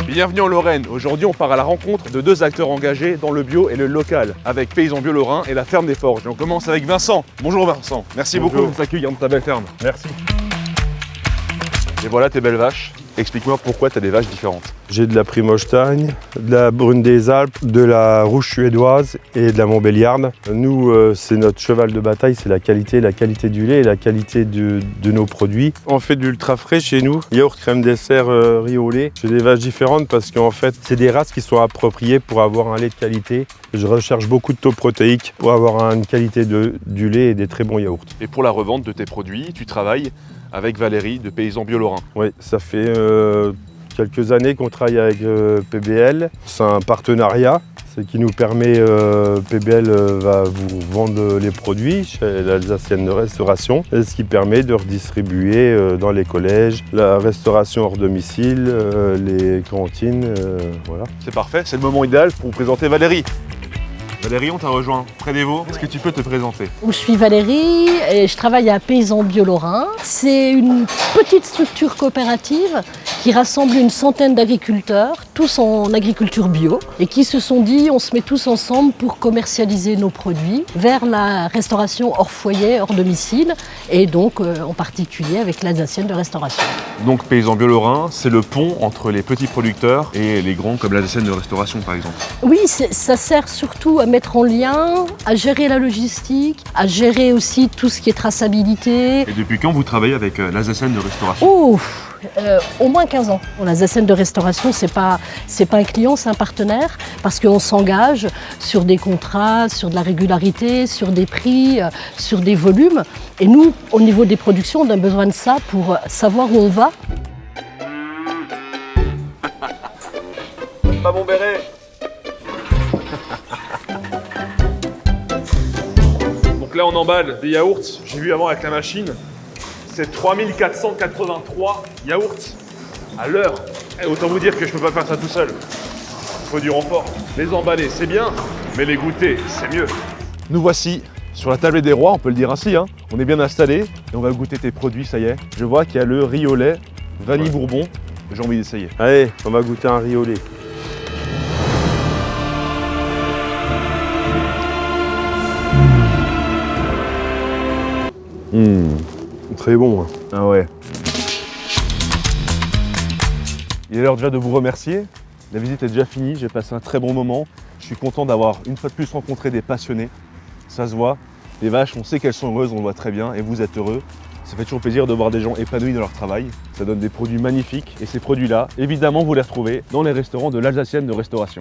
Bienvenue en Lorraine. Aujourd'hui, on part à la rencontre de deux acteurs engagés dans le bio et le local, avec Paysans Bio Lorrain et la ferme des Forges. Et on commence avec Vincent. Bonjour Vincent. Merci beaucoup de nous accueillir dans ta belle ferme. Merci. Et voilà tes belles vaches. Explique-moi pourquoi tu as des vaches différentes. J'ai de la Primolstein, de la Brune des Alpes, de la Rouge suédoise et de la Montbéliarde. Nous, c'est notre cheval de bataille, c'est la qualité du lait et la qualité de nos produits. On fait de l'ultra frais chez nous, yaourt, crème dessert, riz au lait. J'ai des vaches différentes parce qu'en fait, c'est des races qui sont appropriées pour avoir un lait de qualité. Je recherche beaucoup de taux protéiques pour avoir une qualité du lait et des très bons yaourts. Et pour la revente de tes produits, tu travailles avec Valérie de Paysans Bio Lorrain. Oui, ça fait quelques années qu'on travaille avec PBL. C'est un partenariat, ce qui nous permet, PBL va vous vendre les produits chez l'Alsacienne de Restauration, et ce qui permet de redistribuer dans les collèges, la restauration hors domicile, les cantines, voilà. C'est parfait, c'est le moment idéal pour vous présenter Valérie. Valérie, on t'a rejoint près des Vaux. Est-ce que tu peux te présenter? Je suis Valérie et je travaille à Paysans Bio Lorrain. C'est une petite structure coopérative qui rassemble une centaine d'agriculteurs, tous en agriculture bio, et qui se sont dit on se met tous ensemble pour commercialiser nos produits vers la restauration hors foyer, hors domicile, et donc en particulier avec l'Alsacienne de Restauration. Donc Paysans Bio Lorrain, c'est le pont entre les petits producteurs et les grands comme l'Alsacienne de Restauration par exemple. Oui, ça sert surtout à mettre en lien, à gérer la logistique, à gérer aussi tout ce qui est traçabilité. Et depuis quand vous travaillez avec l'Alsacienne de Restauration? Au moins 15 ans. L'Alsacienne de Restauration, c'est pas un client, c'est un partenaire, parce qu'on s'engage sur des contrats, sur de la régularité, sur des prix, sur des volumes. Et nous, au niveau des productions, on a besoin de ça pour savoir où on va. Pas mon béret. Donc là, on emballe des yaourts. J'ai vu avant avec la machine. C'est 3483 yaourts à l'heure. Et autant vous dire que je peux pas faire ça tout seul. Il faut du renfort. Les emballer, c'est bien, mais les goûter, c'est mieux. Nous voici sur la table des rois, on peut le dire ainsi. On est bien installé et on va goûter tes produits, ça y est. Je vois qu'il y a le riz au lait, vanille bourbon. J'ai envie d'essayer. Allez, on va goûter un riz au lait. Très bon. Ah ouais. Il est l'heure déjà de vous remercier. La visite est déjà finie, j'ai passé un très bon moment. Je suis content d'avoir une fois de plus rencontré des passionnés. Ça se voit. Les vaches, on sait qu'elles sont heureuses, on le voit très bien, et vous êtes heureux. Ça fait toujours plaisir de voir des gens épanouis dans leur travail. Ça donne des produits magnifiques, et ces produits-là, évidemment, vous les retrouvez dans les restaurants de l'Alsacienne de Restauration.